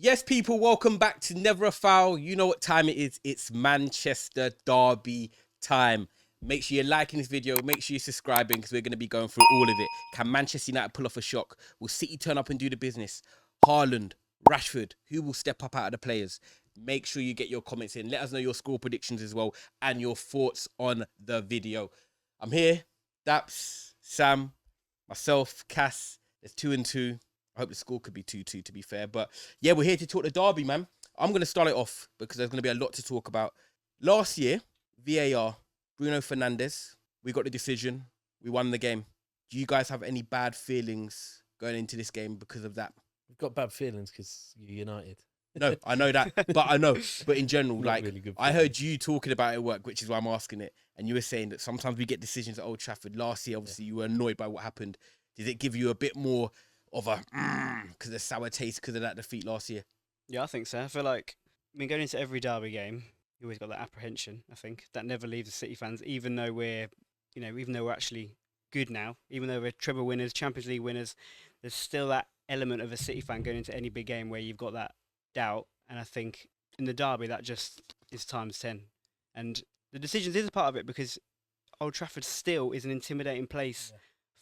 Yes, people, welcome back to Never a Foul. You know what time it is. It's Manchester Derby time. Make sure you're liking this video. Make sure you're subscribing because we're going to be going through all of it. Can Manchester United pull off a shock? Will City turn up and do the business? Haaland, Rashford, who will step up out of the players? Make sure you get your comments in. Let us know your score predictions as well and your thoughts on the video. I'm here, Daps, Sam, myself, Cass. There's 2 and 2. I hope the score could be 2-2 to be fair. But yeah, we're here to talk the derby, man. I'm going to start it off because there's going to be a lot to talk about. Last year, VAR, Bruno Fernandes, we got the decision. We won the game. Do you guys have any bad feelings going into this game because of that? We've got bad feelings because you're United. No, I know that. But in general, like, really good I heard you talking about it at work, which is why I'm asking it. And you were saying that sometimes we get decisions at Old Trafford. Last year, obviously, you were annoyed by what happened. Did it give you a bit more of a because of sour taste because of that defeat last year? Yeah, I think so. I feel like, going into every derby game, you always got that apprehension. I think that never leaves the City fans, even though we're actually good now, even though we're treble winners, Champions League winners. There's still that element of a City fan going into any big game where you've got that doubt. And I think in the derby, that just is times 10. And the decisions is a part of it because Old Trafford still is an intimidating place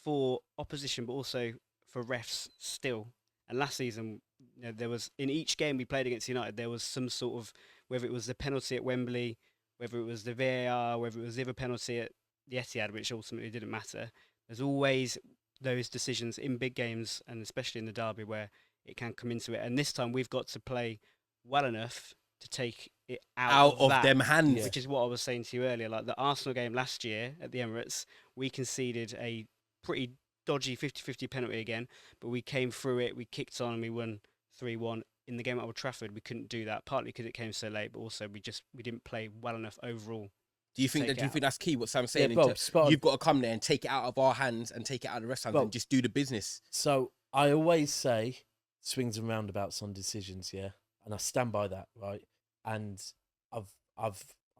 for opposition, but also for refs still. And last season, there was, in each game we played against United, there was some sort of, whether it was the penalty at Wembley, whether it was the VAR, whether it was the other penalty at the Etihad, which ultimately didn't matter. There's always those decisions in big games, and especially in the derby, where it can come into it. And this time we've got to play well enough to take it out of that, them hands. which is what I was saying to you earlier. Like the Arsenal game last year at the Emirates, we conceded a pretty dodgy 50-50 penalty again, but we came through it, we kicked on and we won 3-1. In the game at Old Trafford, we couldn't do that, partly because it came so late, but also we didn't play well enough overall. Do you think that's key, what Sam's saying? Bob, you've got to come there and take it out of our hands and take it out of the rest of hands and just do the business. So I always say swings and roundabouts on decisions, yeah? And I stand by that, right? And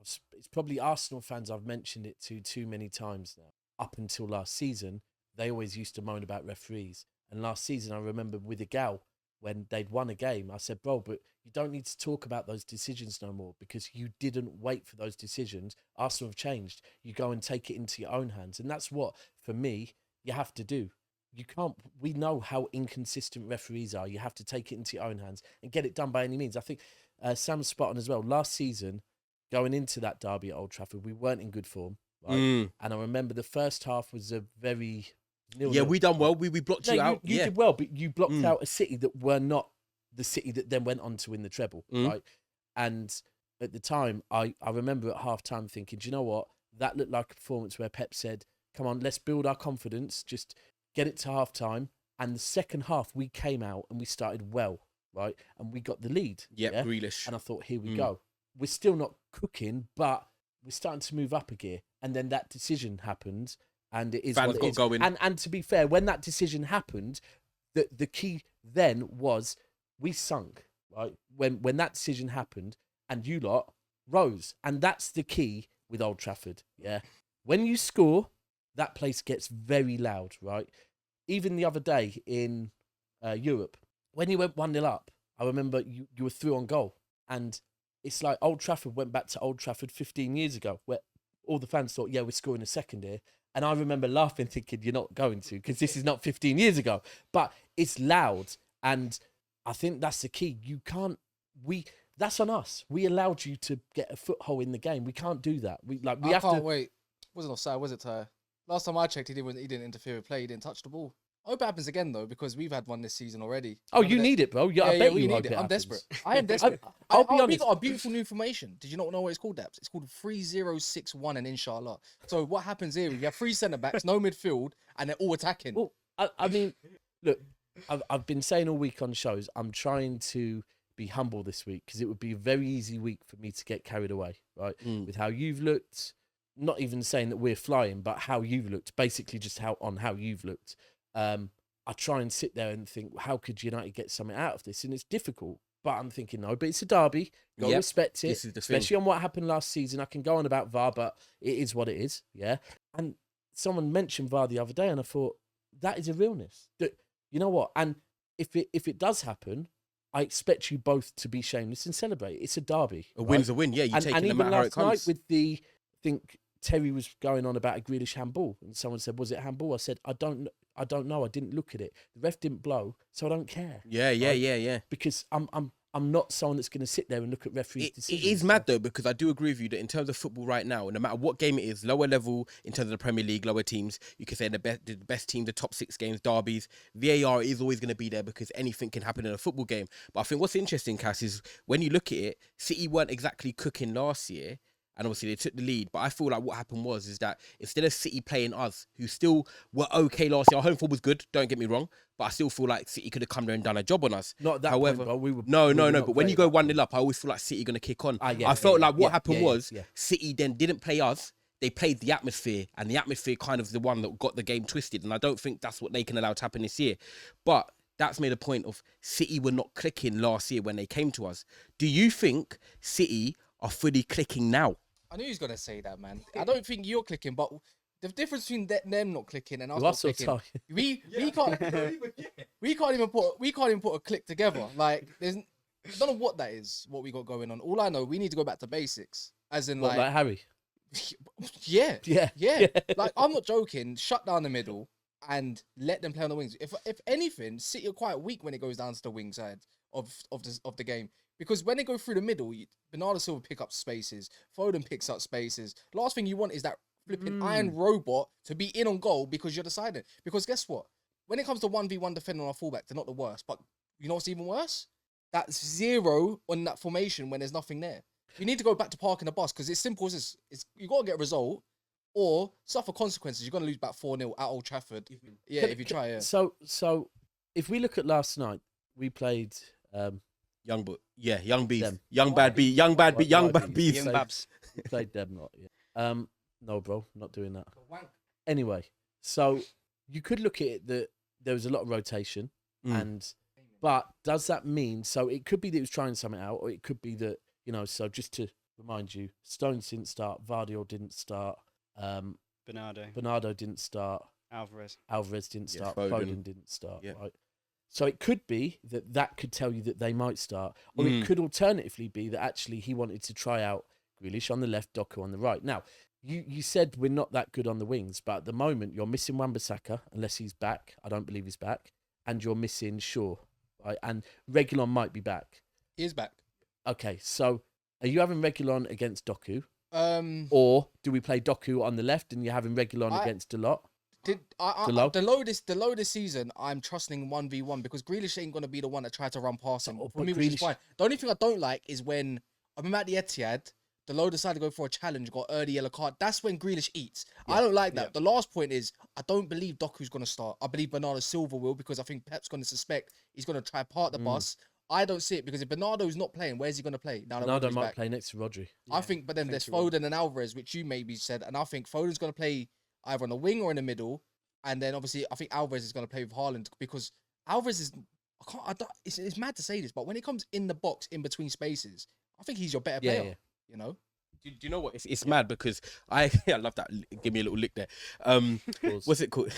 it's probably Arsenal fans I've mentioned it to too many times now. Up until last season, they always used to moan about referees. And last season, I remember with a gal, when they'd won a game, I said, bro, but you don't need to talk about those decisions no more because you didn't wait for those decisions. Arsenal have changed. You go and take it into your own hands. And that's what, for me, you have to do. You can't, we know how inconsistent referees are. You have to take it into your own hands and get it done by any means. I think Sam's spot on as well. Last season, going into that derby at Old Trafford, we weren't in good form. Right? And I remember the first half was a very... we done well. We blocked you out. You did well, but you blocked out a City that were not the City that then went on to win the treble, right? And at the time, I remember at half-time thinking, do you know what? That looked like a performance where Pep said, come on, let's build our confidence, just get it to half-time. And the second half, we came out and we started well, right? And we got the lead. Yeah, Grealish. And I thought, here we go. We're still not cooking, but we're starting to move up a gear. And then that decision happened. And it is Fans what it got is. going. And to be fair, when that decision happened, the key then was we sunk, right? When that decision happened and you lot rose. And that's the key with Old Trafford, yeah? When you score, that place gets very loud, right? Even the other day in Europe, when you went 1-0 up, I remember you were through on goal. And it's like Old Trafford went back to Old Trafford 15 years ago, where all the fans thought, yeah, we're scoring a second here. And I remember laughing, thinking, you're not going to, because this is not 15 years ago. But it's loud. And I think that's the key. You can't, that's on us. We allowed you to get a foothold in the game. We can't do that. I can't wait. Wasn't offside, was it, Ty? Last time I checked, he didn't interfere with play. He didn't touch the ball. I hope it happens again, though, because we've had one this season already. Oh, you need it, bro. I bet you need it. I'm desperate. I am desperate. I'll be honest. We got a beautiful new formation. Did you not know what it's called, Daps? It's called 3-0-6-1 and inshallah. So what happens here? You have 3 centre-backs, no midfield, and they're all attacking. Well, I mean, look, I've been saying all week on shows, I'm trying to be humble this week because it would be a very easy week for me to get carried away, right? With how you've looked, not even saying that we're flying, but how you've looked, basically just how you've looked. I try and sit there and think, how could United get something out of this? And it's difficult, but I'm thinking, no, but it's a derby. Got to respect it, especially on what happened last season. I can go on about VAR, but it is what it is, yeah? And someone mentioned VAR the other day, and I thought, that is a realness. You know what? And if it does happen, I expect you both to be shameless and celebrate. It's a derby. A win's a win. Yeah, you take it no even matter how it last night comes. with I think Terry was going on about a Grealish handball, and someone said, "Was it handball?" I said, "I don't know. I didn't look at it. The ref didn't blow, so I don't care." Yeah. Because I'm not someone that's going to sit there and look at referees' It decisions. is mad though, because I do agree with you that in terms of football right now, no matter what game it is, lower level in terms of the Premier League, lower teams, you can say the best team, the top 6 games, derbies, VAR is always going to be there because anything can happen in a football game. But I think what's interesting, Cass, is when you look at it, City weren't exactly cooking last year. And obviously they took the lead, but I feel like what happened is that instead of City playing us, who still were okay last year, our home form was good, don't get me wrong, but I still feel like City could have come there and done a job on us. Not at that However, point, bro. We were but when you go one 1-0 up, I always feel like City going to kick on. Yeah, I felt like what yeah, happened yeah, was yeah. City then didn't play us. They played the atmosphere, and the atmosphere kind of the one that got the game twisted. And I don't think that's what they can allow to happen this year. But that's made a point of City were not clicking last year when they came to us. Do you think City are fully clicking now? I knew he was gonna say that, man. I don't think you're clicking, but the difference between them not clicking and us not Russell clicking, we can't even put a click together. Like I don't know what that is. What we got going on. All I know, we need to go back to basics. As in, like Harry. yeah, Yeah. Like I'm not joking. Shut down the middle and let them play on the wings. If anything, City are quite weak when it goes down to the wing side of the game. Because when they go through the middle, Bernardo Silva pick up spaces, Foden picks up spaces. Last thing you want is that flipping iron robot to be in on goal because you're deciding. Because guess what? When it comes to 1v1 defending on our fullback, they're not the worst. But you know what's even worse? That's 0 on that formation when there's nothing there. You need to go back to parking the bus because it's simple as this. You got to get a result or suffer consequences. You're going to lose back 4-0 at Old Trafford. If you try, yeah. So if we look at last night, we played... Young bees, Them. young bad bees. Young Babs. We played them lot. Yeah. No, bro, not doing that. Anyway, so you could look at it that there was a lot of rotation, but does that mean? So it could be that he was trying something out, or it could be that So just to remind you, Stones didn't start, Vardiol didn't start, Bernardo didn't start, Alvarez didn't start, Foden didn't start, right? So it could be that could tell you that they might start, or it could alternatively be that actually he wanted to try out Grealish on the left, Doku on the right. Now, you said we're not that good on the wings, but at the moment you're missing Wan-Bissaka unless he's back. I don't believe he's back, and you're missing Shaw, right? And Reguilon might be back. He is back. Okay, so are you having Reguilon against Doku? Or do we play Doku on the left and you're having Reguilon against Dalot? The low this season, I'm trusting 1v1 because Grealish ain't gonna be the one that tried to run past him. For me, which is fine. The only thing I don't like is when I'm at the Etihad, the low decided to go for a challenge, got early yellow card. That's when Grealish eats. I don't like that. The last point is I don't believe Doku's gonna start. I believe Bernardo Silva will because I think Pep's gonna suspect he's gonna try park the bus. I don't see it because if Bernardo's not playing, where's he going to play? Now Bernardo might play next to Rodri. I think, but then there's Foden and Alvarez, which you maybe said, and I think Foden's going to play either on the wing or in the middle, and then obviously I think Alvarez is going to play with Haaland because Alvarez is. It's mad to say this, but when it comes in the box, in between spaces, I think he's your better player. Yeah. You know. Do you know what? It's mad because I love that. Give me a little lick there. What's it called?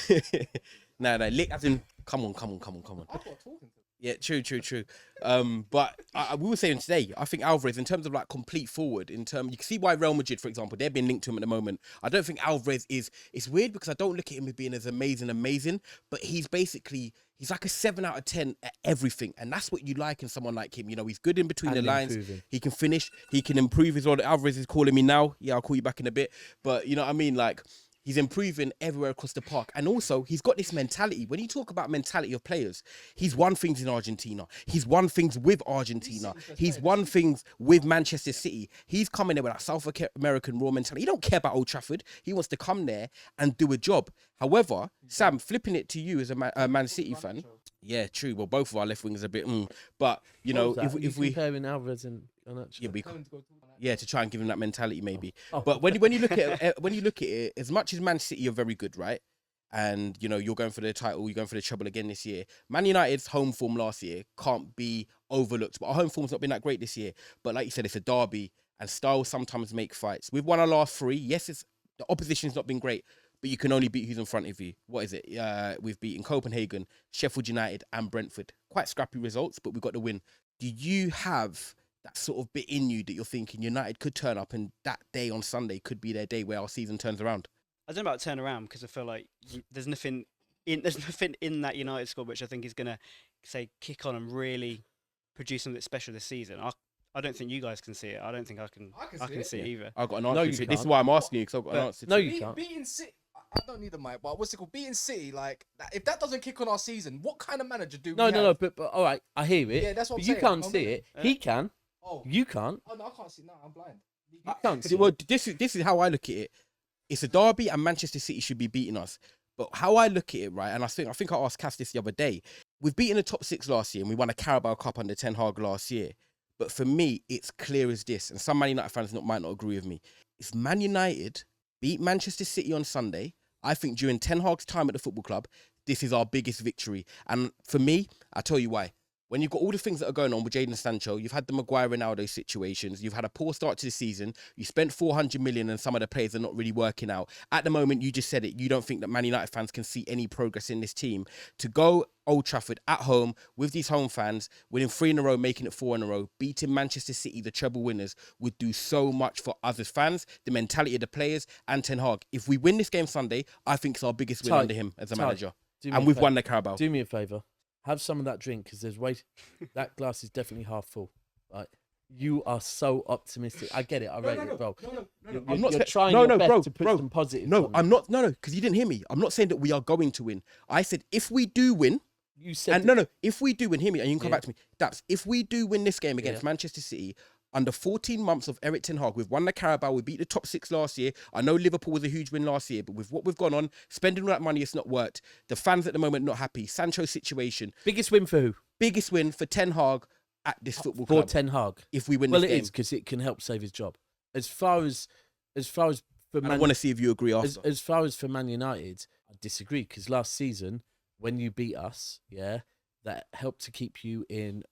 No, lick as in come on. I've got talking to. Yeah, true. But we were saying today, I think Alvarez, in terms of like complete forward, you can see why Real Madrid, for example, they've been linked to him at the moment. I don't think Alvarez it's weird because I don't look at him as being as amazing, but he's like a 7 out of 10 at everything. And that's what you like in someone like him. You know, he's good in between the lines. Improving. He can finish. He can improve as well. Alvarez is calling me now. Yeah, I'll call you back in a bit. But you know what I mean? Like, he's improving everywhere across the park. And also, he's got this mentality. When you talk about mentality of players, he's won things in Argentina. He's won things with Argentina. He's won things with Manchester City. He's coming there with that South American raw mentality. He don't care about Old Trafford. He wants to come there and do a job. However, Sam, flipping it to you as a Man City fan. Yeah, true. Well, both of our left wingers are a bit, but you know, if we comparing Alvarez and to try and give him that mentality, maybe. But when you look at it, as much as Man City are very good, right? And you know, you're going for the title, you're going for the treble again this year. Man United's home form last year can't be overlooked, but our home form's not been that great this year. But like you said, it's a derby, and styles sometimes make fights. We've won our last 3. Yes, the opposition's not been great, but you can only beat who's in front of you. What is it? We've beaten Copenhagen, Sheffield United, and Brentford. Quite scrappy results, but we got the win. do you have that sort of bit in you that you're thinking United could turn up and that day on Sunday could be their day where our season turns around? I don't know about turn around because I feel like there's nothing in that United squad which I think is gonna say kick on and really produce something special this season. I don't think you guys can see it. I don't think I can see it either. I've got an No, answer. you to it. can't. This is why I'm asking you because I've got an answer. No, to you it. can't. Beating City, I don't need the mic, but what's it called? Beating City, like if that doesn't kick on our season, what kind of manager do we No, have? but all right, I hear it. Yeah, that's what but I'm you saying. can't I'm see gonna- it. He can. Oh, You can't. oh no, I can't see. No, I'm blind. You can't see Well, it. this is how I look at it. It's a derby, and Manchester City should be beating us. But how I look at it, right, and I think I asked Cass this the other day. We've beaten the top 6 last year, and we won a Carabao Cup under Ten Hag last year. But for me, it's clear as this, and some Man United fans might not agree with me. If Man United beat Manchester City on Sunday, I think during Ten Hag's time at the football club, this is our biggest victory. And for me, I'll tell you why. When you've got all the things that are going on with Jadon Sancho, you've had the Maguire-Ronaldo situations, you've had a poor start to the season, you spent 400 million and some of the players are not really working out. At the moment, you just said it, you don't think that Man United fans can see any progress in this team. To go Old Trafford at home with these home fans, winning 3 in a row, making it 4 in a row, beating Manchester City, the treble winners, would do so much for us as fans, the mentality of the players and Ten Hag. If we win this game Sunday, I think it's our biggest win Ty, under him as a Ty, manager. Do me And a we've favour. won the Carabao. Do me a favour. Have some of that drink because that glass is definitely half full. Right? You are so optimistic. I get it. I rate it, bro. You're trying your best to put some positives. No, on I'm not. No, because you didn't hear me. I'm not saying that we are going to win. I said if we do win, it. You said and no, if we do win, hear me, and you can come Yeah. back to me. Daps, if we do win this game against Yeah. Manchester City, under 14 months of Eric Ten Hag, we've won the Carabao, we beat the top 6 last year. I know Liverpool was a huge win last year, but with what we've gone on, spending all that money, it's not worked. The fans at the moment not happy. Sancho's situation, biggest win for who? biggest win for Ten Hag at this football For club. Ten Hag. If we win Well, this it game, is because it can help save his job. As far as for and I want to see if you agree after. as far as for Man United, I disagree because last season when you beat us, yeah, that helped to keep you in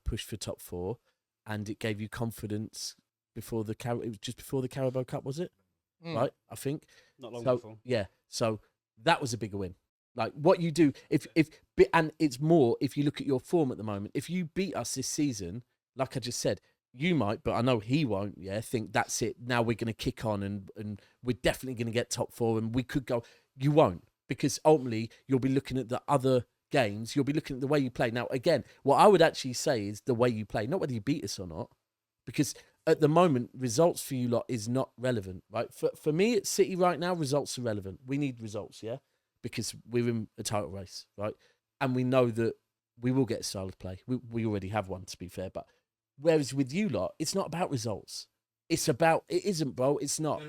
push for top 4, and it gave you confidence before the it was just before the Carabao Cup, was it? Right, I think. Not long So before. yeah, so that was a bigger win. Like what you do, and it's more if you look at your form at the moment. If you beat us this season, like I just said, you might, but I know he won't. Yeah, think that's it. Now we're going to kick on, and we're definitely going to get top 4, and we could go. You won't, because ultimately you'll be looking at the other games. You'll be looking at the way you play. Now, again, what I would actually say is the way you play, not whether you beat us or not, because at the moment, results for you lot is not relevant, right? For me at City right now, results are relevant. We need results, yeah, because we're in a title race, right? And we know that we will get a style of play. We already have one, to be fair. But whereas with you lot, it's not about results. It isn't, bro. It's not.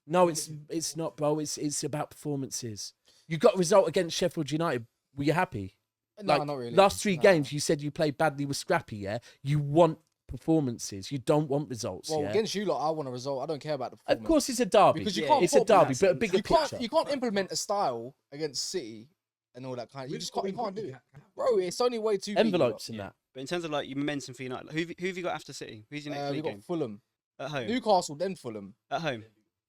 No, it's not, bro. It's about performances. You got a result against Sheffield United. Were you happy? No, not really. Last 3 Nah. games, you said you played badly with Scrappy, yeah? You want performances. You don't want results, Well, yeah? against you lot, I want a result. I don't care about the performance. Of course, it's a derby. Because you Yeah, can't. It's a put- derby, but a bigger you can't, picture. you can't implement a style against City and all that kind of. You just can't. You can't do it, bro. It's only way too big, Envelopes and that. But in terms of like your momentum for United, like, who have you got after City? Who's your next We league got game? Fulham, At home. Newcastle, then Fulham. At home.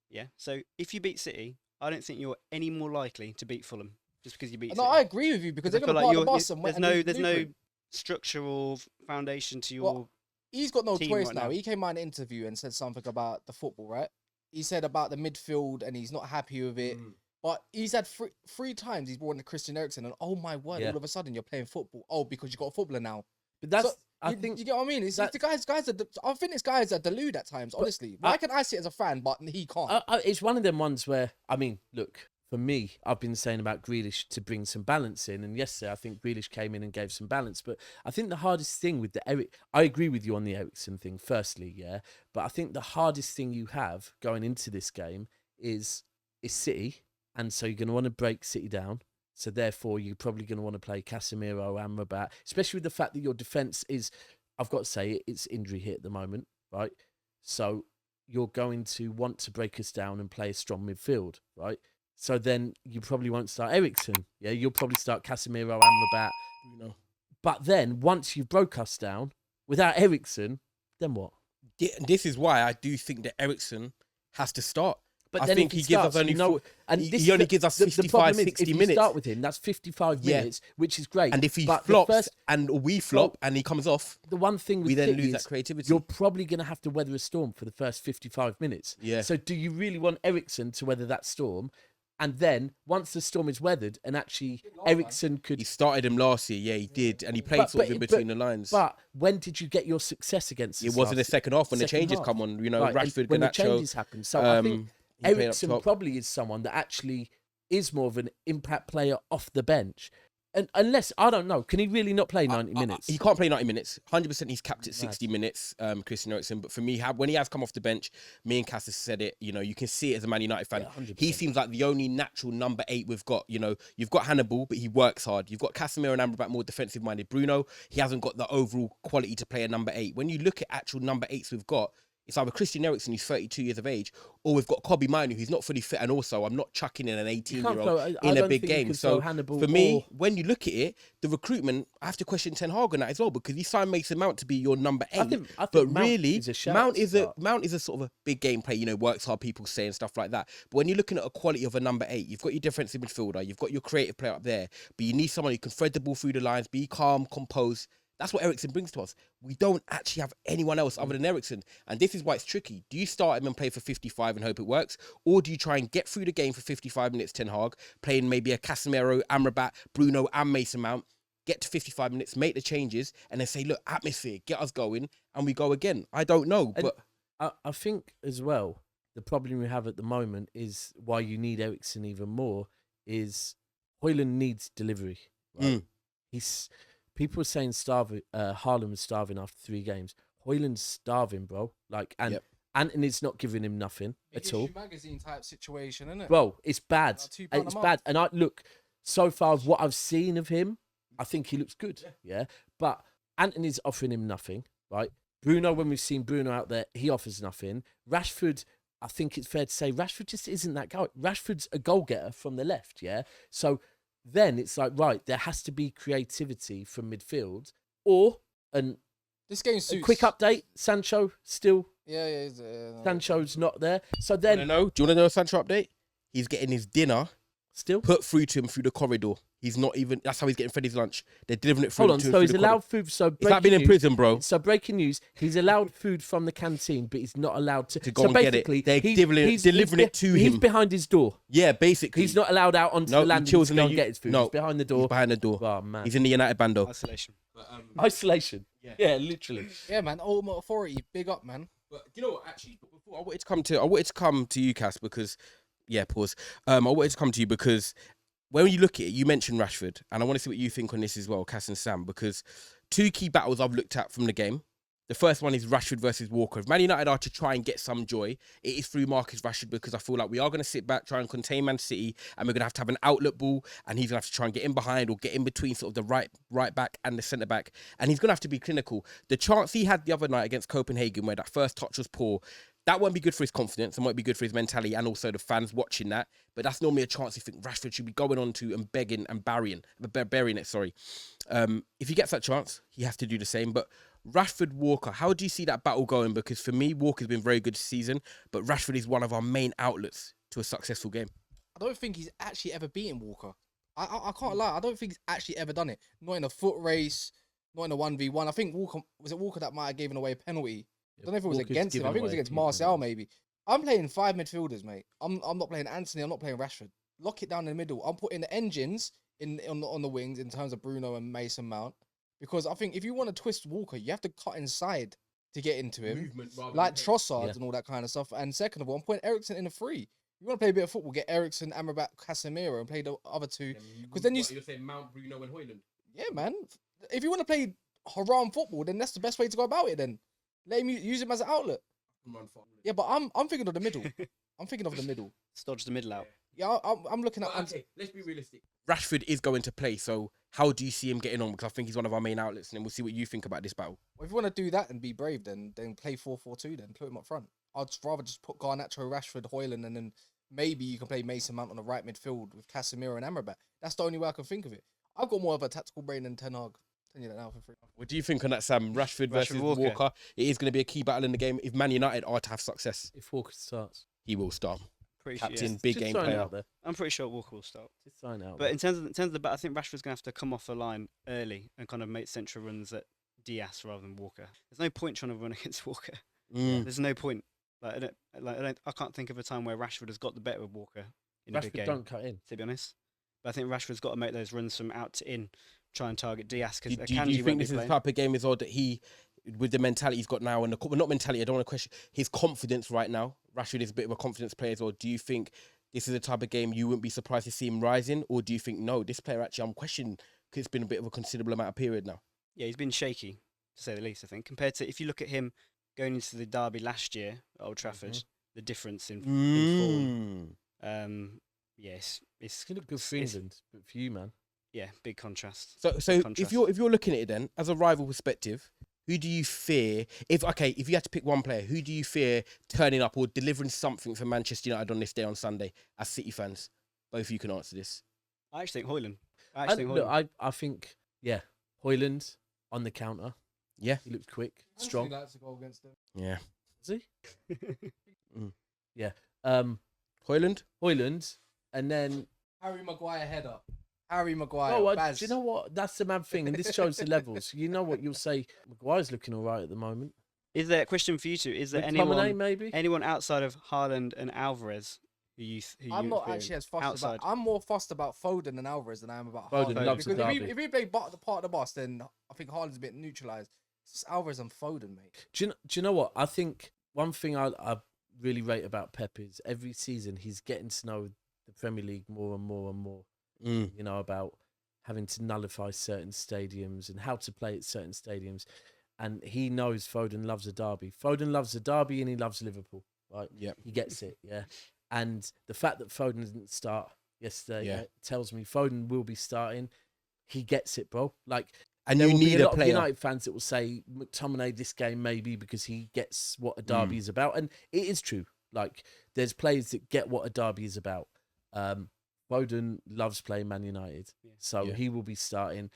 Yeah. So if you beat City, I don't think you're any more likely to beat Fulham just because you beat No, City. I agree with you because they're I feel going to like part the you're- bus and there's and no do there's no blueprint. structural foundation to your. Well, he's got no team choice right now. now. He came out in an interview and said something about the football, right? He said about the midfield and he's not happy with it. But he's had three times he's brought in Christian Eriksen and oh my word, Yeah. all of a sudden you're playing football. Oh, because you got a footballer now. But that's, So, I you, think, you get what I mean. It's that- the guys are. I think this guy is a delude at times. Honestly, why can I see it as a fan, but he can't? it's one of them ones where, I mean, look, for me, I've been saying about Grealish to bring some balance in. And yesterday, I think Grealish came in and gave some balance. But I think the hardest thing with I agree with you on the Eriksen thing, firstly, yeah. But I think the hardest thing you have going into this game is City. And so you're going to want to break City down. So therefore, you're probably going to want to play Casemiro, Amrabat, especially with the fact that your defence is, I've got to say, it's injury hit at the moment, right? So you're going to want to break us down and play a strong midfield, right? So then you probably won't start Eriksen. Yeah, you'll probably start Casemiro, Amrabat, You know. But then once you've broke us down without Eriksen, then what? This is why I do think that Eriksen has to start. But I then think if he gives us starts, only and he this only is gives us the 55, problem is, 60 if you minutes. start with him, that's 55 Yeah. minutes, which is great. And if he But flops and we flop and he comes off, the one thing with we then City lose that is creativity. you're probably going to have to weather a storm for the first 55 minutes. Yeah. So do you really want Eriksen to weather that storm? And then once the storm is weathered, and actually Eriksen could. He started him last year, yeah, he did, and he played sort of in between the lines. But when did you get your success against? It was in the second half when the Second changes half. come on. You know, Right, and Rashford, when the Garnacho. changes happen. So I think he played up Eriksen top. probably is someone that actually is more of an impact player off the bench. And unless, I don't know, can he really not play 90 minutes? He can't play 90 minutes. 100% he's capped at 60 minutes, Christian Eriksen. But for me, when he has come off the bench, me and Cass has said it, you know, you can see it as a Man United fan. Yeah, 100%. He seems like the only natural number 8 we've got. You know, you've got Hannibal, but he works hard. You've got Casemiro and Amrabat, more defensive-minded. Bruno, he hasn't got the overall quality to play a number 8. When you look at actual number 8s we've got, it's either Christian Eriksen, who's 32 years of age, or we've got Kobe Mainoo, who's not fully fit. And also, I'm not chucking in an 18-year-old in a big game. So for me, when you look at it, the recruitment, I have to question Ten Hag on that as well, because he signed Mason Mount to be your number 8. I think but Mount really, is a shout Mount to is start. a sort of a big game player, you know, works hard, people say, and stuff like that. But when you're looking at a quality of a number 8, you've got your defensive midfielder, you've got your creative player up there, but you need someone who can thread the ball through the lines, be calm, composed. That's what Eriksen brings to us. We don't actually have anyone else other than Eriksen. And this is why it's tricky. Do you start him and play for 55 and hope it works? Or do you try and get through the game for 55 minutes, Ten Hag, playing maybe a Casemiro, Amrabat, Bruno and Mason Mount, get to 55 minutes, make the changes, and then say, look, atmosphere, get us going, and we go again. I don't know, And but I think as well, the problem we have at the moment is why you need Eriksen even more is Højlund needs delivery. Right? People are saying Haaland was starving after 3 games. Højlund's starving, bro. Like, and Anthony's not giving him nothing at all. Magazine type situation, isn't it? Bro, it's bad. £2 a It's month. bad. And I look, so far what I've seen of him, I think he looks good. Yeah. But Anthony's offering him nothing, right? Bruno, when we've seen Bruno out there, he offers nothing. Rashford, I think it's fair to say Rashford just isn't that guy. Rashford's a goal getter from the left, yeah? So then it's like, right, there has to be creativity from midfield, or This game a suits. quick update. Sancho still, Yeah. Sancho's not there. So do you then, want to know a Sancho update? He's getting his dinner still, put through to him through the corridor. He's not even, that's how he's getting fed his lunch. They're delivering it through hold on. to him So through he's the allowed corridor. food. So It's like being in prison, bro. So breaking news: he's allowed food from the canteen, but he's not allowed to go so and get it. basically, They're he's delivering it to He's him. behind his door. Yeah, basically. He's not allowed out onto No, the he landing chills to in go the and get his food. no, He's behind the door. He's behind the door. Oh man, He's in the United bando. Isolation. isolation. Yeah, literally. Yeah, man. Ultimate authority. Big up, man. But you know what? Actually, before I wanted to come to you, Cass, because pause. I wanted to come to you because when you look at it, you mentioned Rashford, and I want to see what you think on this as well, Cass and Sam, because 2 key battles I've looked at from the game. The first one is Rashford versus Walker. If Man United are to try and get some joy, it is through Marcus Rashford, because I feel like we are going to sit back, try and contain Man City, and we're going to have an outlet ball, and he's going to have to try and get in behind or get in between sort of the right back and the centre back, and he's going to have to be clinical. The chance he had the other night against Copenhagen, where that first touch was poor, that won't be good for his confidence and won't be good for his mentality, and also the fans watching that. But that's normally a chance you think Rashford should be going on to and begging and burying it. Sorry, if he gets that chance, he has to do the same. But Rashford, Walker, how do you see that battle going? Because for me, Walker's been very good this season, but Rashford is one of our main outlets to a successful game. I don't think he's actually ever beaten Walker. I can't lie. I don't think he's actually ever done it. Not in a foot race, not in a 1v1. I think Walker that might have given away a penalty. I don't know if it was Walker's against him. I given think it was away against a few Martial, penalties. maybe. I'm playing 5 midfielders, mate. I'm not playing Anthony. I'm not playing Rashford. Lock it down in the middle. I'm putting the engines on the wings in terms of Bruno and Mason Mount. Because I think if you want to twist Walker, you have to cut inside to get into him. Like Trossard and all that kind of stuff. And second of all, I'm putting Eriksen in the 3. You want to play a bit of football, get Eriksen, Amrabat, Casemiro, and play the other 2. Because then you're saying Mount, Bruno, and Højlund. Yeah, man. If you want to play haram football, then that's the best way to go about it. Then let him use him as an outlet. Yeah, but I'm thinking of the middle. I'm thinking of the middle. Stodge the middle out. Yeah, I'm looking at. Okay, let's be realistic. Rashford is going to play, so how do you see him getting on? Because I think he's one of our main outlets, and then we'll see what you think about this battle. Well, if you want to do that and be brave, then play 4-4-2. Then put him up front. I'd rather just put Garnacho, Rashford, Højlund, and then maybe you can play Mason Mount on the right midfield with Casemiro and Amrabat. That's the only way I can think of it. I've got more of a tactical brain than Ten Hag. Tell you that now for free. What do you think on that, Sam? Rashford versus Walker. Walker. It is going to be a key battle in the game. If Man United are to have success, If Walker starts, he will start. Pretty sure, captain, yeah. big Just game throwing it player. out there. I'm pretty sure Walker will start. Just throwing it out But in terms of the bat, I think Rashford's going to have to come off the line early and kind of make central runs at Diaz rather than Walker. There's no point trying to run against Walker. Mm. There's no point. Like I can't think of a time where Rashford has got the better of Walker in a big Rashford game. don't cut in. To be honest, but I think Rashford's got to make those runs from out to in, try and target Diaz because Do you think this is the type of game as well that he, with the mentality he's got now, and the well, not mentality, I don't want to question his confidence right now. Rashford is a bit of a confidence player as well. Do you think this is the type of game you wouldn't be surprised to see him rising, or do you think no, this player actually I'm questioning because it's been a bit of a considerable amount of period now? Yeah, he's been shaky to say the least. I think compared to if you look at him going into the derby last year at Old Trafford, the difference in form. Yes, it's He looked good for England, but for you, man. yeah, big contrast. So Big contrast. if you're looking at it then as a rival perspective, who do you fear? If you had to pick one player, who do you fear turning up or delivering something for Manchester United on this day on Sunday as City fans? Both of you can answer this. I actually think Højlund. I think, yeah, Højlund on the counter. Yeah. He looks quick, strong. Anthony likes to go against them. Yeah. Is he? Yeah. Højlund? Højlund, and then Harry Maguire header. Harry Maguire. oh, Baz. do you know what? That's the mad thing, and this shows the levels. You know what you'll say? Maguire's looking all right at the moment. Is there a question for you two? Is there McTominay, maybe? anyone outside of Haaland and Alvarez who I'm you not fear actually as fussed outside? about. I'm more fussed about Foden and Alvarez than I am about Foden Haaland. loves a Because derby. if we play part of the bus, then I think Haaland's a bit neutralised. It's just Alvarez and Foden, mate. Do you know what? I think one thing I really rate about Pep is every season he's getting to know the Premier League more and more and more. You know, about having to nullify certain stadiums and how to play at certain stadiums. And he knows Foden loves a derby. Foden loves a derby and he loves Liverpool, right? Yep. He gets it, yeah. And the fact that Foden didn't start yesterday tells me Foden will be starting. He gets it, bro. Like, And there you will be need a a lot of player. United fans that will say McTominay this game maybe because he gets what a derby is about, and it is true. Like, there's players that get what a derby is about. Foden loves playing Man United, so he will be starting.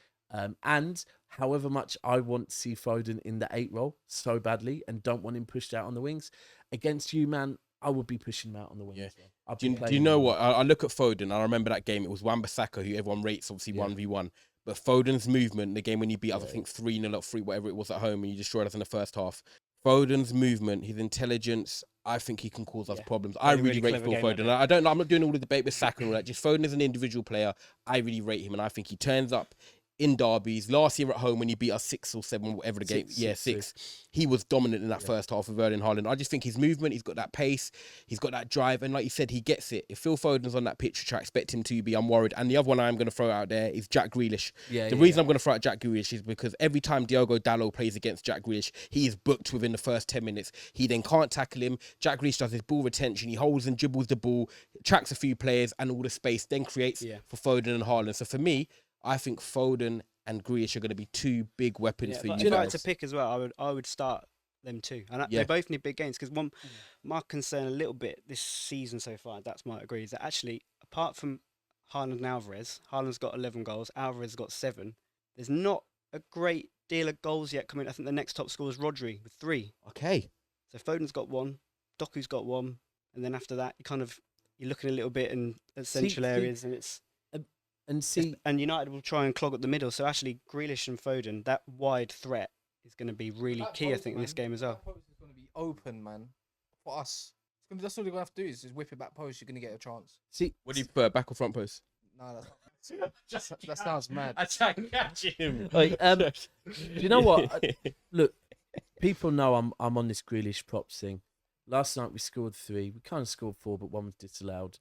And however much I want to see Foden in the 8 role so badly and don't want him pushed out on the wings, against you, man, I would be pushing him out on the wings. Yeah. Do you know what? I look at Foden. I remember that game. It was Wan-Bissaka, who everyone rates, obviously 1v1. But Foden's movement, the game when you beat us, I think 3-0 up 3, whatever it was at home, and you destroyed us in the first half. Foden's movement, his intelligence, I think he can cause us problems. I really rate Phil Foden. I'm not doing all the debate with Saka and all that. Just Foden as an individual player, I really rate him, and I think he turns up in derbies. Last year at home when he beat us 6 or 7, whatever the game, 6. He was dominant in that first half of Erling Haaland. I just think his movement, he's got that pace, he's got that drive, and like you said, he gets it. If Phil Foden's on that pitch, which I expect him to be, I'm worried. And the other one I'm going to throw out there is Jack Grealish. The reason I'm going to throw out Jack Grealish is because every time Diogo Dalot plays against Jack Grealish, he is booked within the first 10 minutes. He then can't tackle him. Jack Grealish does his ball retention. He holds and dribbles the ball, tracks a few players, and all the space then creates for Foden and Haaland. So for me, I think Foden and Grealish are going to be 2 big weapons for you If I had guys. to pick as well, I would start them too. And they both need big games because my concern a little bit this season so far, that's my agree, is that actually apart from Haaland and Alvarez, Haaland's got 11 goals, Alvarez got 7. There's not a great deal of goals yet coming. I think the next top scorer is Rodri with 3. Okay. So Foden's got 1, Doku's got 1, and then after that you're looking a little bit in central areas, and it's. And United will try and clog up the middle. So actually, Grealish and Foden, that wide threat is going to be really key, I think, in this game as well. That post is going to be open, man. For us, that's all you're going to have to do is just whip it back post. You're going to get a chance. See, What do you prefer, back or front post? No, that sounds mad. I try and catch him. do you know what? Look, people know I'm on this Grealish props thing. Last night we scored 3. We kind of scored 4, but 1 was disallowed.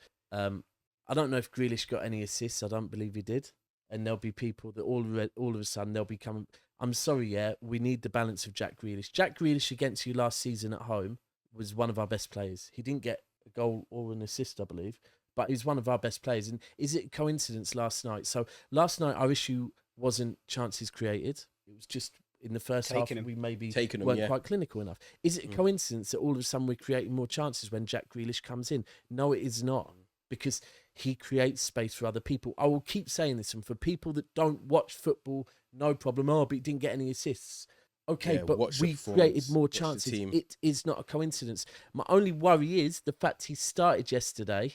I don't know if Grealish got any assists. I don't believe he did. And there'll be people that all of a sudden they'll be coming. I'm sorry, we need the balance of Jack Grealish. Jack Grealish against you last season at home was one of our best players. He didn't get a goal or an assist, I believe, but he's one of our best players. And is it coincidence last night? So last night our issue wasn't chances created. It was just in the first half we maybe weren't quite clinical enough. Is it a coincidence that all of a sudden we're creating more chances when Jack Grealish comes in? No, it is not, because he creates space for other people. I will keep saying this, and for people that don't watch football, no problem. Oh, but he didn't get any assists. Okay, Yeah, but watch the we created performance, more watch the chances. team. It is not a coincidence. My only worry is the fact he started yesterday.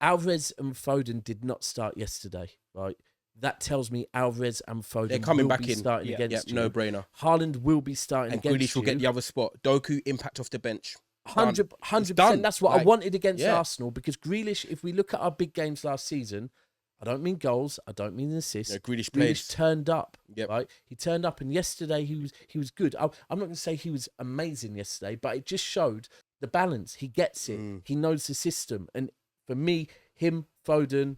Alvarez and Foden did not start yesterday, right? That tells me Alvarez and Foden They're coming will back be in. starting Yeah. against Yep, you. no brainer. Haaland will be starting And against Grealish will you. get the other spot. Doku impact off the bench. Done. 100%. done. That's what I Like, wanted against yeah. Arsenal, because Grealish, if we look at our big games last season, I don't mean goals, I don't mean assists. Yeah, Grealish Grealish plays. turned up, Yep. right? He turned up, and yesterday he was good. I'm not going to say he was amazing yesterday, but it just showed the balance. He gets it. He knows the system, and for me, him, Foden,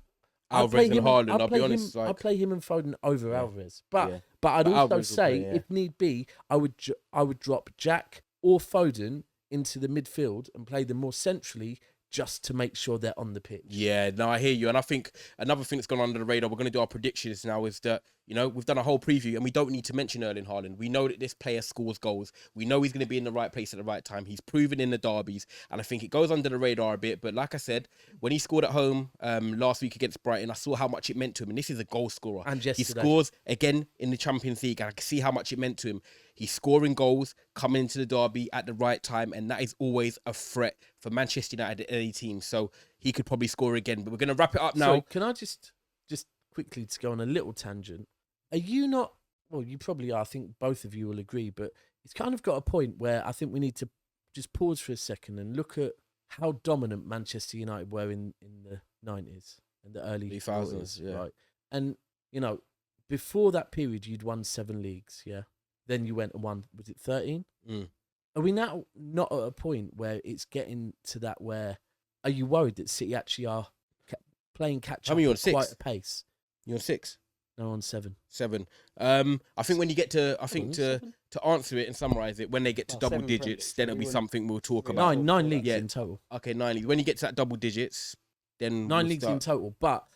Alvarez and Haaland, I'll be honest. I'll play him and Foden over Yeah. Alvarez, but Yeah. I'd But also Alvarez will say, play, yeah. if need be, I would drop Jack or Foden into the midfield and play them more centrally, just to make sure they're on the pitch. Yeah, no, I hear you. And I think another thing that's gone under the radar, we're going to do our predictions now, is that, you know, we've done a whole preview and we don't need to mention Erling Haaland. We know that this player scores goals. We know he's going to be in the right place at the right time. He's proven in the derbies. And I think it goes under the radar a bit. But like I said, when he scored at home last week against Brighton, I saw how much it meant to him. And this is a goal scorer. And He yesterday. scores again in the Champions League. And I can see how much it meant to him. He's scoring goals, coming into the derby at the right time. And that is always a threat for Manchester United at any team. So he could probably score again. But we're going to wrap it up now. Sorry, can I just quickly, to go on a little tangent? Are you not? Well, you probably are. I think both of you will agree, but it's kind of got a point where I think we need to just pause for a second and look at how dominant Manchester United were in the 90s and the early 2000s, 2000s, yeah. right? And, you know, before that period, you'd won 7 leagues, yeah? Then you went and won, was it 13? Mm. Are we now not at a point where it's getting to that where, are you worried that City actually are playing catch How up many you on, at quite 6? a pace? You're on 6? No, on 7. 7. I think when you get to, on, to answer it and summarize it, when they get to Oh, double 7 digits, Premiers, then so it'll we be wouldn't- something we'll talk we about. wouldn't- Nine before leagues that. in total. Okay, 9 leagues. When you get to that double digits, then 9 we'll leagues start. in total. But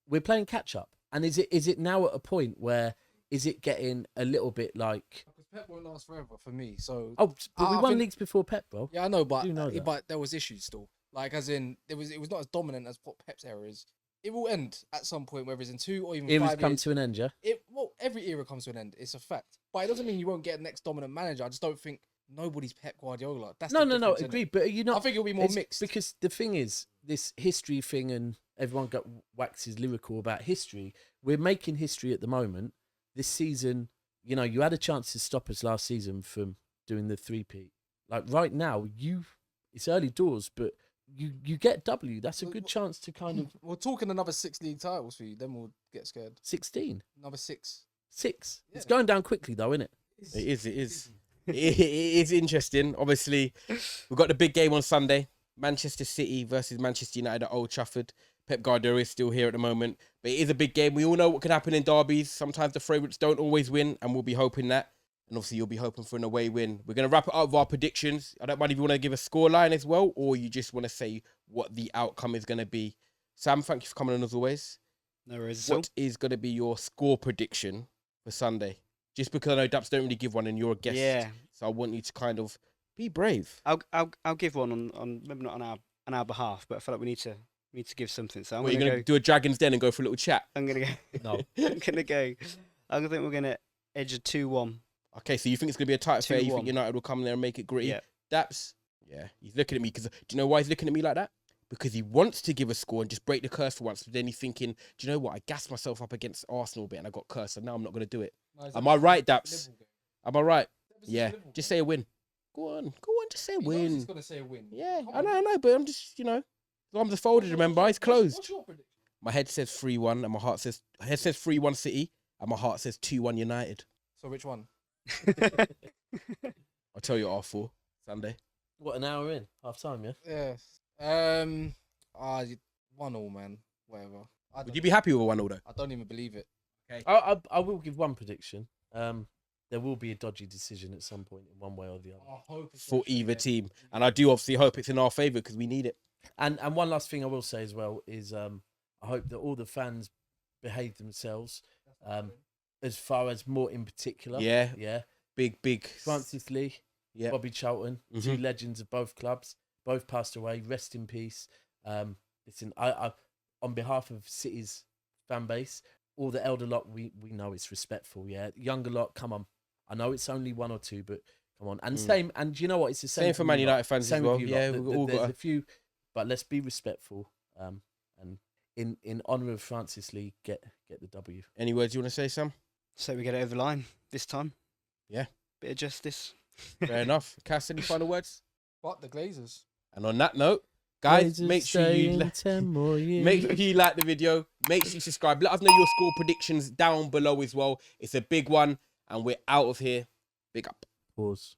we're playing catch up. And is it now at a point where is it getting a little bit like, Because Pep won't last forever for me. So oh, but we I won think- leagues before Pep, bro. yeah, I know, but do know that. but there was issues still. Like as in, it was not as dominant as what Pep's era is. It will end at some point, whether it's in 2 or even Eras 5 come years. to an end, yeah? Every era comes to an end. It's a fact. But it doesn't mean you won't get a next dominant manager. I just don't think nobody's Pep Guardiola. That's No, the no, difference, innit? agreed. But are you not? I think it'll be more it's mixed. Because the thing is, this history thing, and everyone waxes lyrical about history. We're making history at the moment. This season, you know, you had a chance to stop us last season from doing the 3-peat. Like right now, it's early doors, but you get W. That's a good chance to kind of We're talking another 6 league titles for you. Then we'll get scared. 16, Another 6. 6. It's Yeah. going down quickly though, isn't it? It is. it is interesting. Obviously, we've got the big game on Sunday. Manchester City versus Manchester United at Old Trafford. Pep Guardiola is still here at the moment. But it is a big game. We all know what can happen in derbies. Sometimes the favourites don't always win, and we'll be hoping that. And obviously, you'll be hoping for an away win. We're going to wrap it up with our predictions. I don't mind if you want to give a scoreline as well, or you just want to say what the outcome is going to be. Sam, thank you for coming on as always. No worries. at all. What is going to be your score prediction for Sunday? Just because I know Daps don't really give one and you're a guest. Yeah, So I want you to kind of be brave. I'll give one on maybe not on our behalf, but I feel like we need to give something. So I'm What, you're gonna going go. to do a Dragon's Den and go for a little chat? I'm gonna go. No. I'm gonna go. I think we're gonna edge a 2-1. Okay, so you think it's going to be a tight affair? You think 2-1. United will come there and make it gritty? Yeah. Daps, yeah, he's looking at me because do you know why he's looking at me like that? Because he wants to give a score and just break the curse for once, but then he's thinking, do you know what? I gassed myself up against Arsenal a bit and I got cursed, so now I'm not going to do it. Am I right, Daps? Am I right? Yeah, just say a win. Go on, just say a win. He's gonna say a win. Yeah, Come I on. know, but I'm just, you know, arms are folded, remember? Eyes closed. What's your prediction? My head says 3-1 and my heart says 3-1 City and my heart says 2-1 United. So which one? I'll tell you R4 Sunday. What, an hour in? Half time, yeah? Yes. 1-1, man. Whatever. Would you be happy with a 1-0 though? I don't even believe it. I will give one prediction. There will be a dodgy decision at some point in one way or the other. I hope it's For not either straight team. And I do obviously hope it's in our favour because we need it. And one last thing I will say as well is I hope that all the fans behave themselves. As far as more in particular. Yeah. Yeah. Big. Francis Lee, Yeah. Bobby Charlton, two legends of both clubs, both passed away. Rest in peace. Listen, I on behalf of City's fan base, all the elder lot, we know it's respectful. Yeah, younger lot, come on, I know it's only 1 or 2, but come on. And same, and you know what? It's the same, Same for Man you lot. United fans Same as with well. you Yeah, lot. we've all There's got a few, but let's be respectful. And in honour of Francis Lee, get the W. Any words you want to say, Sam? So we get it over the line this time. Yeah. Bit of justice. Fair enough. Cass, any final words? What, the Glazers? And on that note, guys, Glazers make sure stay you in 10 more years. make sure you like the video. Make sure you subscribe. Let us know your score predictions down below as well. It's a big one, and we're out of here. Big up. Pause.